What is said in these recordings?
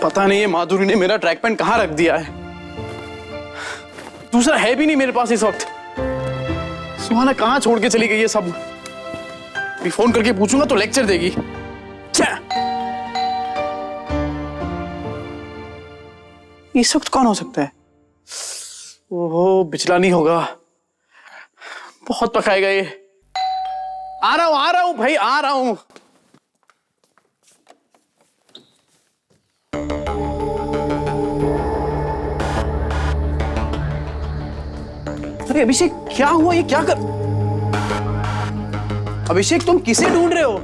पता नहीं है माधुरी ने मेरा ट्रैक पैंट कहां रख दिया है। दूसरा है भी नहीं मेरे पास इस वक्त। सुहाना कहां छोड़ के चली गई है सब। भी फोन करके पूछूंगा तो लेक्चर देगी। क्या इस वक्त कौन हो सकता है? ओहो, बिचला नहीं होगा। बहुत पकाएगा ये। आ रहा हूं भाई, आ रहा हूं। अरे अभिषेक, क्या हुआ? ये क्या कर... अभिषेक, तुम किसे ढूंढ रहे हो?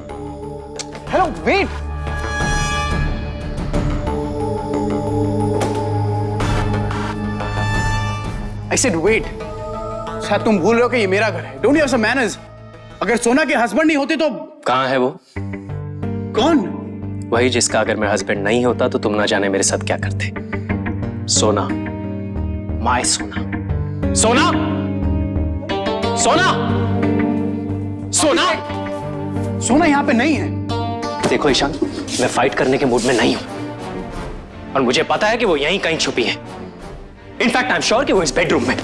Hello, wait. I said wait. शायद तुम भूल रहे हो कि ये मेरा घर है। Don't you have some manners? अगर सोना के हस्बैंड नहीं होते तो... कहाँ है वो? कौन? वही जिसका अगर मेरा हस्बैंड नहीं होता तो तुम ना जाने मेरे साथ क्या करते। सोना, माय सोना। सोना, सोना, सोना। सोना यहाँ पे नहीं है। देखो ईशान, मैं फाइट करने के मूड में नहीं हूं और मुझे पता है कि वो यहीं कहीं छुपी है। इनफैक्ट आई एम श्योर कि वो इस बेडरूम में।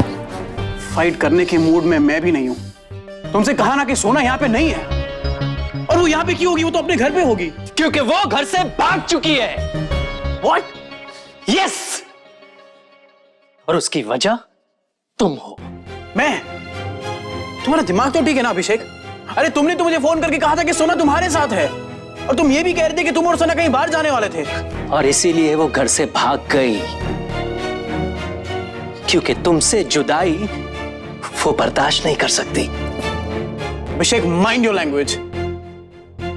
फाइट करने के मूड में मैं भी नहीं हूं। तुमसे कहा ना कि सोना यहाँ पे नहीं है। और वो यहाँ पे क्यों होगी? वो तो अपने घर पे होगी। क्योंकि वो घर से भाग चुकी है। What? यस। और उसकी वजह तुम हो। मैं? तुम्हारा दिमाग तो ठीक है ना अभिषेक? अरे तुमने तो मुझे फोन करके कहा था कि सोना तुम्हारे साथ है और तुम ये भी कह रहे थे कि तुम और सोना कहीं बाहर जाने वाले थे। और इसीलिए वो घर से भाग गई, क्योंकि तुमसे जुदाई वो बर्दाश्त नहीं कर सकती। अभिषेक, माइंड योर लैंग्वेज।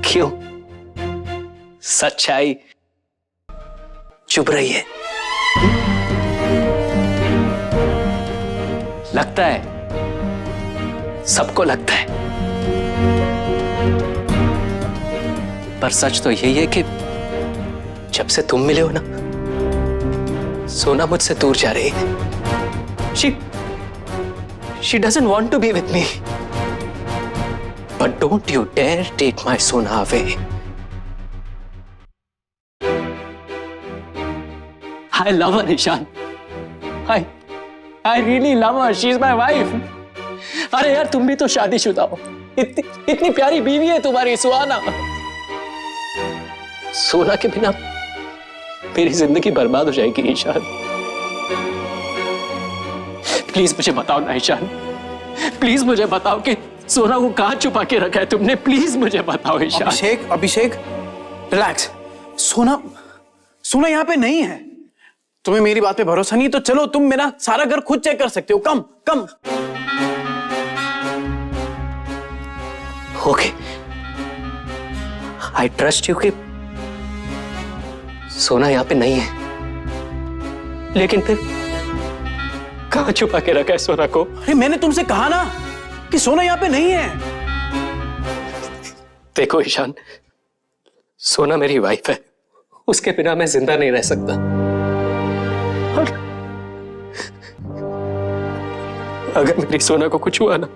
क्यों? सच्चाई चुभ रही है। लगता है, सबको लगता है, पर सच तो यही है कि जब से तुम मिले हो ना, सोना मुझसे दूर जा रही है। She doesn't want to be with me. But don't you dare take my Sona away. I love her, Ishan. I really love her. She's my wife. अरे यार, तुम भी तो शादीशुदा हो। इतनी प्यारी बीवी है तुम्हारी सुहाना। सोना के बिना मेरी जिंदगी बर्बाद हो जाएगी ईशान। प्लीज मुझे बताओ ना ईशान, प्लीज मुझे बताओ कि सोना को कहां छुपा के रखा है तुमने। प्लीज मुझे बताओ ईशान। अभिषेक, रिलैक्स। सोना यहाँ पे नहीं है। तुम्हें मेरी बात पे भरोसा नहीं तो चलो तुम मेरा सारा घर खुद चेक कर सकते हो। कम। ओके, आई ट्रस्ट यू कि सोना यहाँ पे नहीं है, लेकिन फिर कहां छुपा के रखा है सोना को? अरे मैंने तुमसे कहा ना कि सोना यहाँ पे नहीं है। देखो ईशान, सोना मेरी वाइफ है, उसके बिना मैं जिंदा नहीं रह सकता। और अगर मेरी सोना को कुछ हुआ ना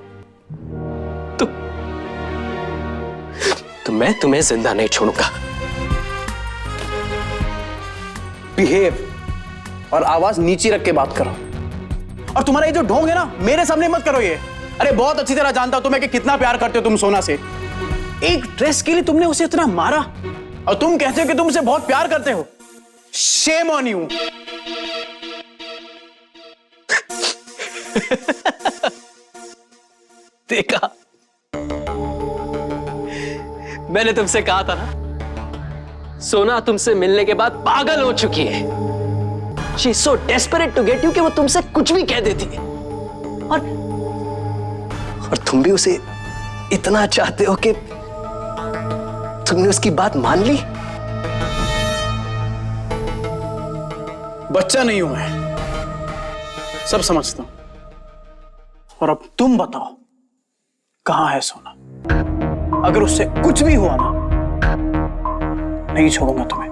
तो मैं तुम्हें जिंदा नहीं छोड़ूंगा। बिहेव और आवाज नीचे रख के बात करो। और तुम्हारा ये जो ढोंग है ना, मेरे सामने मत करो ये। अरे बहुत अच्छी तरह जानता हूं तुम्हें कि कितना प्यार करते हो तुम सोना से। एक ड्रेस के लिए तुमने उसे इतना मारा और तुम कहते हो कि तुम उसे बहुत प्यार करते हो। Shame on you. देखा, मैंने तुमसे कहा था ना, सोना तुमसे मिलने के बाद पागल हो चुकी है। She is so desperate to get you कि वो तुमसे कुछ भी कह देती है। और तुम भी उसे इतना चाहते हो कि तुमने उसकी बात मान ली? बच्चा नहीं हूं मैं, सब समझता हूं। और अब तुम बताओ, कहां है सोना? अगर उससे कुछ भी हुआ ना, नहीं छोड़ूंगा तुम्हें।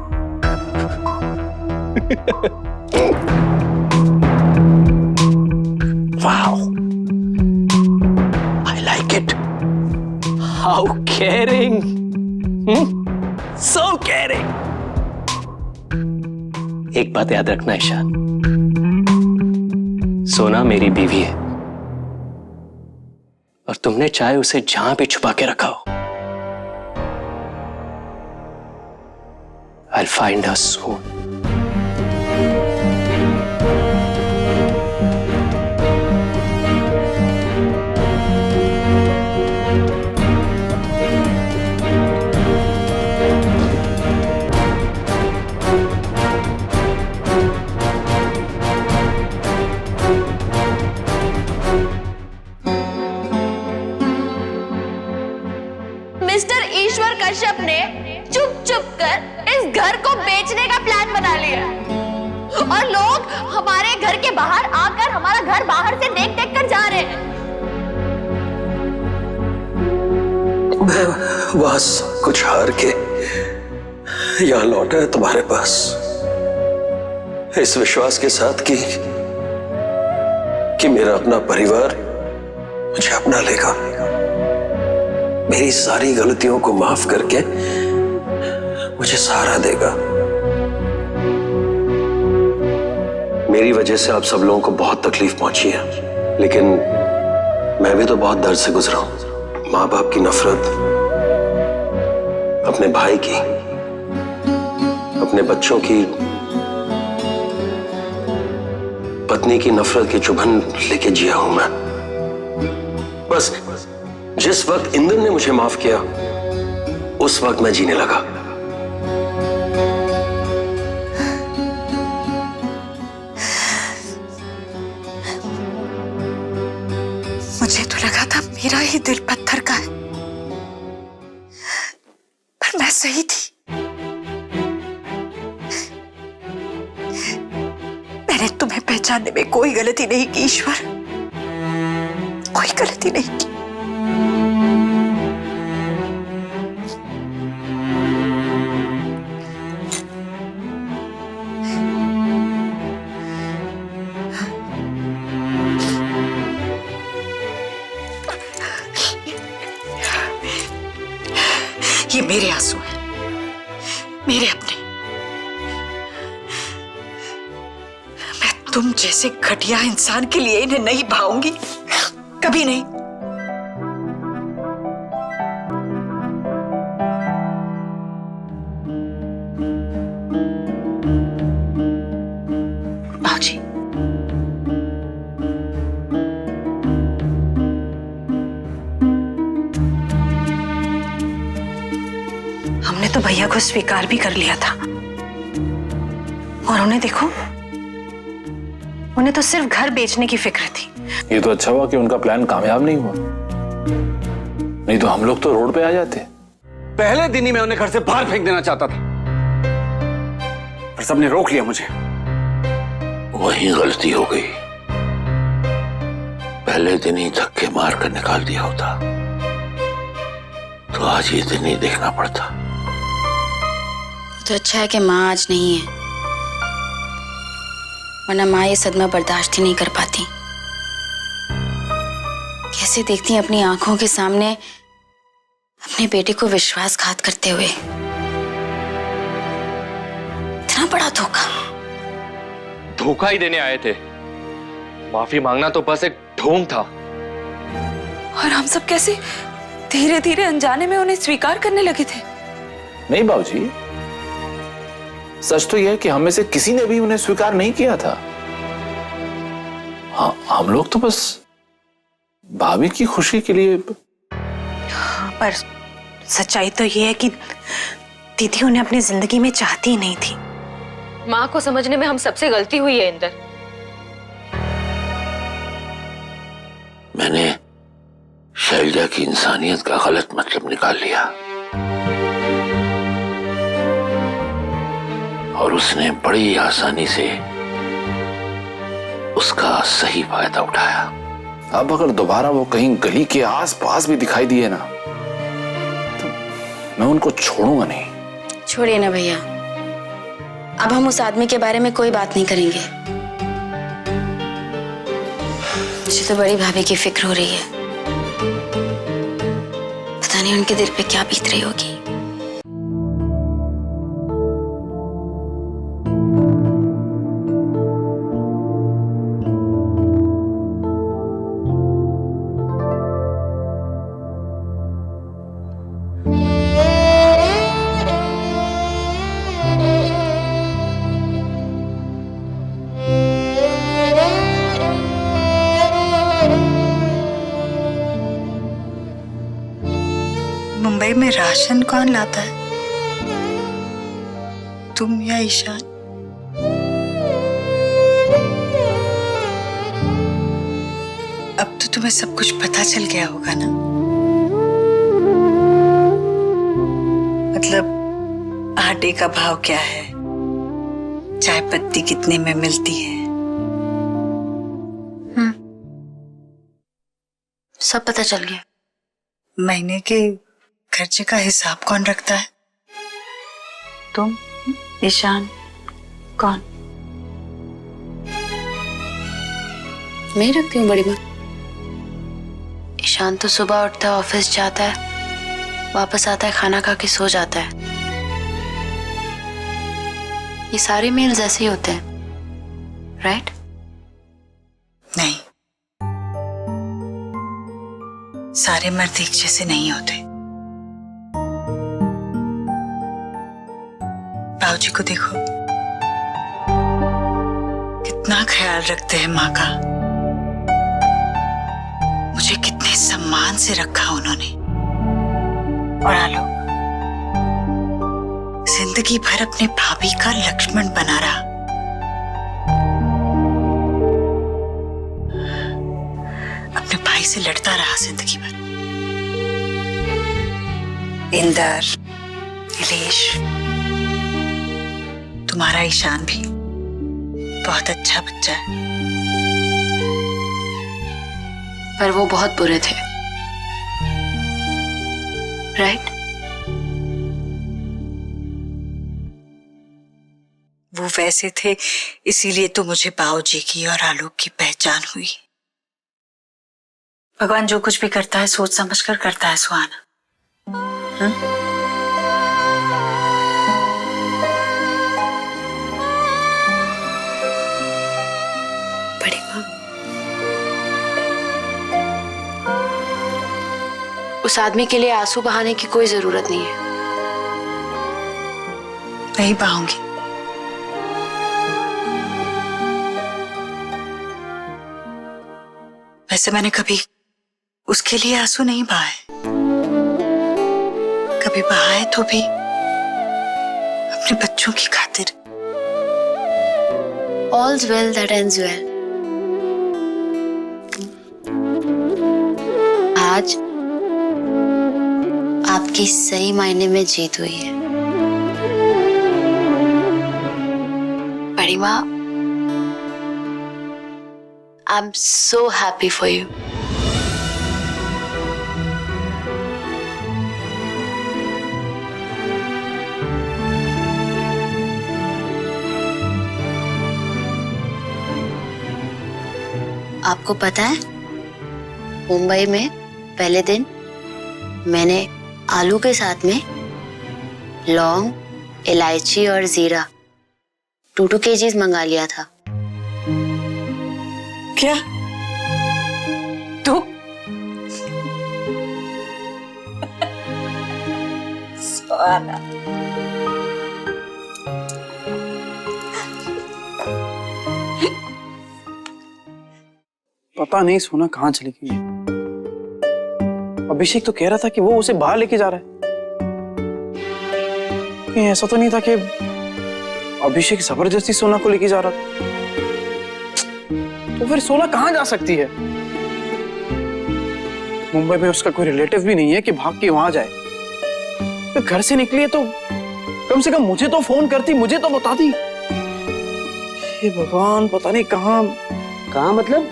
Wow, I like it. How caring. So caring. एक बात याद रखना ईशान, सोना मेरी बीवी है और तुमने चाहे उसे जहां भी छुपा के रखा हो, I'll find her soon. Mister Ishwar Kashyap ने चुप चुप कर इस घर को बेचने का प्लान बना लिया और लोग हमारे घर के बाहर आकर हमारा घर बाहर से देख देख कर जा रहे हैं। मैं बस कुछ हार के यहां लौटा है तुम्हारे पास, इस विश्वास के साथ कि मेरा अपना परिवार मुझे अपना लेगा, मेरी सारी गलतियों को माफ करके मुझे सहारा देगा। मेरी वजह से आप सब लोगों को बहुत तकलीफ पहुंची है, लेकिन मैं भी तो बहुत दर्द से गुजरा हूं। माँ बाप की नफरत, अपने भाई की, अपने बच्चों की, पत्नी की नफरत की चुभन लेके जिया हूं मैं। बस जिस वक्त इंद्र ने मुझे माफ किया, उस वक्त मैं जीने लगा। मुझे तो लगा था मेरा ही दिल पत्थर का है, पर मैं सही थी। मैंने तुम्हें पहचानने में कोई गलती नहीं की ईश्वर, कोई गलती नहीं की। ये मेरे आंसू हैं, मेरे अपने। मैं तुम जैसे घटिया इंसान के लिए इन्हें नहीं भाऊंगी, कभी नहीं। बाबूजी, हमने तो भैया को स्वीकार भी कर लिया था, और उन्हें देखो, उन्हें तो सिर्फ घर बेचने की फिक्र थी। ये तो अच्छा हुआ कि उनका प्लान कामयाब नहीं हुआ, नहीं तो हम लोग तो रोड पे आ जाते। पहले दिन ही मैं उन्हें घर से बाहर फेंक देना चाहता था, पर सबने रोक लिया मुझे। वही गलती हो गई, पहले दिन ही धक्के मार कर निकाल दिया होता तो आज ये दिन ही देखना पड़ता। तो अच्छा है कि माँ आज नहीं है, वरना माँ ये सदमा बर्दाश्त ही नहीं कर पाती। कैसे देखती हैं अपनी आंखों के सामने अपने बेटे को विश्वासघात करते हुए। इतना बड़ा धोखा। धोखा ही देने आए थे, माफी मांगना तो बस एक ढोंग था। और हम सब कैसे धीरे धीरे अनजाने में उन्हें स्वीकार करने लगे थे। नहीं बाबूजी, सच तो यह है कि हम में से किसी ने भी उन्हें स्वीकार नहीं किया था। हाँ, हम लोग तो बस भाभी की खुशी के लिए। पर सच्चाई तो यह है कि दीदी उन्हें अपनी जिंदगी में चाहती ही नहीं थी। माँ को समझने में हम सबसे गलती हुई है इंदर। मैंने शैलजा की इंसानियत का गलत मतलब निकाल लिया। और उसने बड़ी आसानी से उसका सही फायदा उठाया। अब अगर दोबारा वो कहीं गली के आसपास भी दिखाई दिए ना तो मैं उनको छोड़ूंगा नहीं। छोड़िए ना भैया, अब हम उस आदमी के बारे में कोई बात नहीं करेंगे। मुझे तो बड़ी भाभी की फिक्र हो रही है। पता नहीं उनके दिल पे क्या बीत रही होगी। मुंबई में राशन कौन लाता है, तुम या ईशान? अब तो तुम्हें सब कुछ पता चल गया होगा ना। मतलब आटे का भाव क्या है, चाय पत्ती कितने में मिलती है। सब पता चल गया। महीने के खर्चे का हिसाब कौन रखता है? तुम, ईशान, कौन? मैं ही रखती हूँ बड़ी माँ। ईशान तो सुबह उठता है, ऑफिस जाता है, वापस आता है, खाना खा के सो जाता है। ये सारे मेल्स ऐसे ही होते हैं, राइट? नहीं, सारे मर्द एक जैसे नहीं होते। बाबूजी को देखो, कितना ख्याल रखते हैं माँ का। मुझे कितने सम्मान से रखा उन्होंने। और आलोक जिंदगी भर अपने भाभी का लक्ष्मण बना रहा। अपने भाई से लड़ता रहा जिंदगी भर। इंदर, इलेश, तुम्हारा ईशान भी बहुत अच्छा बच्चा है। पर वो बहुत बुरे थे, राइट? वो वैसे थे, इसीलिए तो मुझे बाबूजी की और आलोक की पहचान हुई। भगवान जो कुछ भी करता है सोच समझ कर करता है, सुहाना। बड़ी माँ, उस आदमी के लिए आंसू बहाने की कोई जरूरत नहीं है। नहीं बहाऊंगी। वैसे मैंने कभी उसके लिए आंसू नहीं बहाए। कभी बहाए तो भी अपने बच्चों की खातिर। All's well that ends well. आज आपकी सही मायने में जीत हुई है बड़ी माँ। I'm so happy for you. आपको पता है, मुंबई में पहले दिन मैंने आलू के साथ में लौंग, इलायची और जीरा 2 kgs मंगा लिया था। क्या तू? सुहाना, पता नहीं सोना कहाँ चली गई है। अभिषेक तो कह रहा था कि वो उसे बाहर लेके जा रहा है। कहीं ऐसा तो नहीं था कि अभिषेक जबरदस्ती सोना को लेके जा रहा था? तो फिर सोना कहाँ जा सकती है? मुंबई में उसका कोई रिलेटिव भी नहीं है कि भाग के वहां जाए। तो घर से निकली है तो कम से कम मुझे तो फोन करती, मुझे तो बताती। हे भगवान, पता नहीं कहाँ मतलब?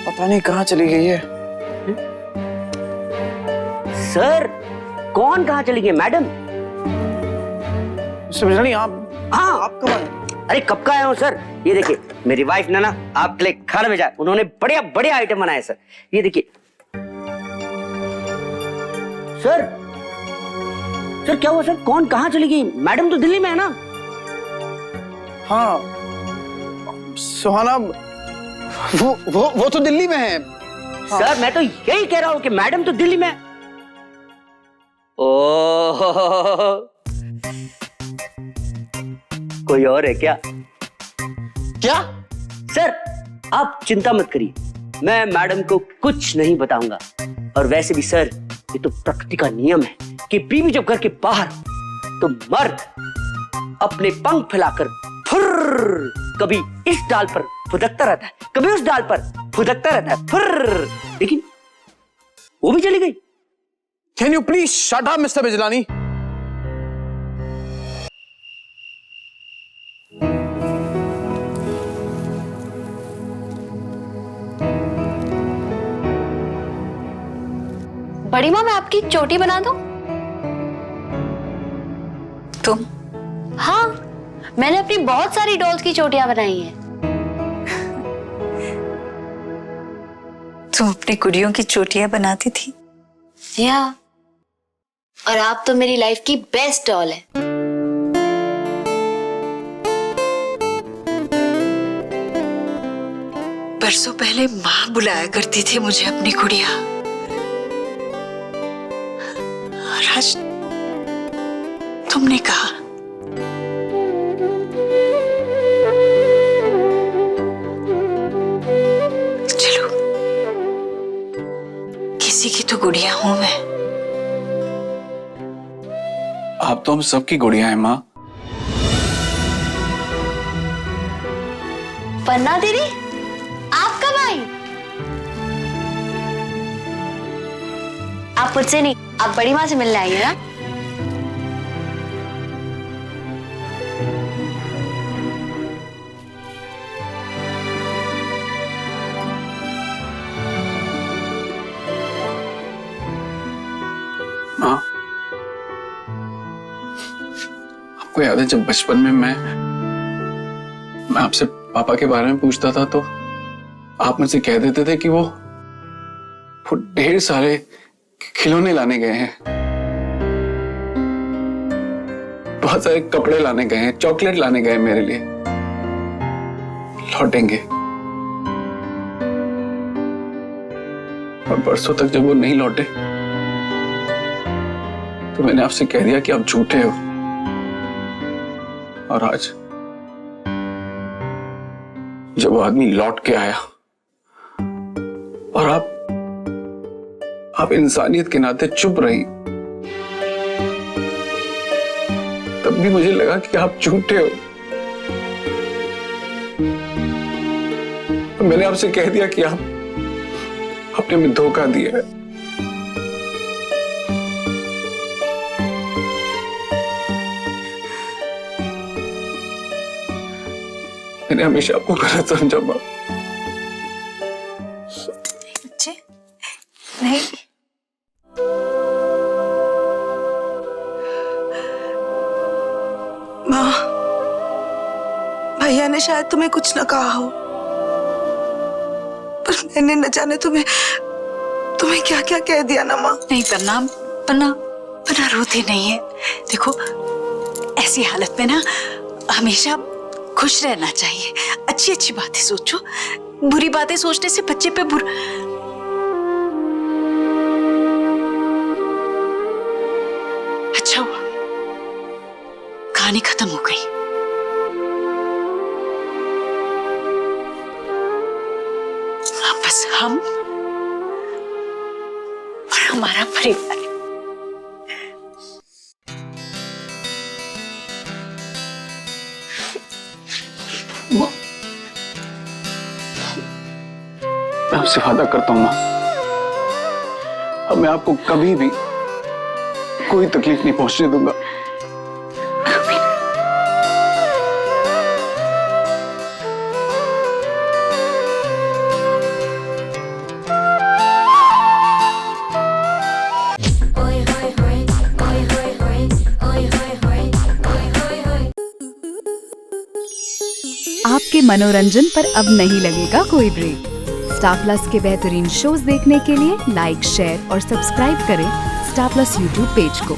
पता नहीं कहाँ चली गई है। सर, कौन कहाँ चली गई? मैडम? मिस्टर बिजलानी, आप कब आए? अरे कब का आया हूँ सर? ये देखिए, मेरी वाइफ ने ना आपके लिए खाना भेजा। उन्होंने बढ़िया बढ़िया आइटम बनाए सर। ये देखिए सर। सर क्या हुआ सर? कौन कहाँ चली गई? मैडम तो दिल्ली में है ना? हाँ सुहाना, वो तो दिल्ली में है। हाँ। सर मैं तो यही कह रहा हूँ कि मैडम तो दिल्ली में है। ओह, कोई और है क्या? क्या? सर आप चिंता मत करिए, मैं मैडम को कुछ नहीं बताऊंगा। और वैसे भी सर, ये तो प्रकृति का नियम है कि बीवी जब घर के बाहर, तो मर्द अपने पंख फैलाकर फुर्र, कभी इस डाल पर फुदकता रहता है, कभी उस डाल पर फुदकता रहता है, फुर्र। लेकिन वो भी चली गई। Can you please shut up mister Bijlani? बड़ी माँ, मैं आपकी चोटी बना दूं? तुम? हाँ, मैंने अपनी बहुत सारी डॉल्स की चोटियां बनाई हैं। तुम अपनी गुड़ियों की चोटियां बनाती थी? या, और आप तो मेरी लाइफ की बेस्ट डॉल है। बरसों पहले माँ बुलाया करती थी मुझे अपनी गुड़िया, और आज तुमने कहा। चलो, किसी की तो गुड़िया हूं मैं। आप तो हम सबकी गुड़िया हैं माँ। पन्ना दीदी, आप कब आई? आप मुझसे नहीं, आप बड़ी माँ से मिलने आई है ना? माँ, आपको याद है जब बचपन में मैं आपसे पापा के बारे में पूछता था तो आप मुझसे कह देते थे कि वो ढेर सारे खिलौने लाने गए हैं, बहुत सारे कपड़े लाने गए हैं, चॉकलेट लाने गए मेरे लिए, लौटेंगे। और बरसों तक जब वो नहीं लौटे तो मैंने आपसे कह दिया कि आप झूठे हो। और आज जब वो आदमी लौट के आया और आप इंसानियत के नाते चुप रही, तब भी मुझे लगा कि आप झूठे हो। तो मैंने आपसे कह दिया कि आपने हमें धोखा दिया है। मैंने हमेशा आपको गलत समझा माँ। बच्चे, नहीं, माँ, भैया ने शायद तुम्हें कुछ न कहा हो, पर मैंने न जाने तुम्हें क्या क्या कह दिया ना माँ। नहीं पन्ना, पन्ना रोती नहीं है। देखो, ऐसी हालत में ना हमेशा खुश रहना चाहिए, अच्छी अच्छी बातें सोचो। बुरी बातें सोचने से बच्चे पे अच्छा हुआ, कहानी खत्म हो गई। अब बस हम और हमारा परिवार। मैं आपसे वादा करता हूं माँ, अब मैं आपको कभी भी कोई तकलीफ नहीं पहुंचने दूंगा। मनोरंजन पर अब नहीं लगेगा कोई ब्रेक। स्टार प्लस के बेहतरीन शोज देखने के लिए लाइक, शेयर और सब्सक्राइब करें स्टार प्लस यूट्यूब पेज को।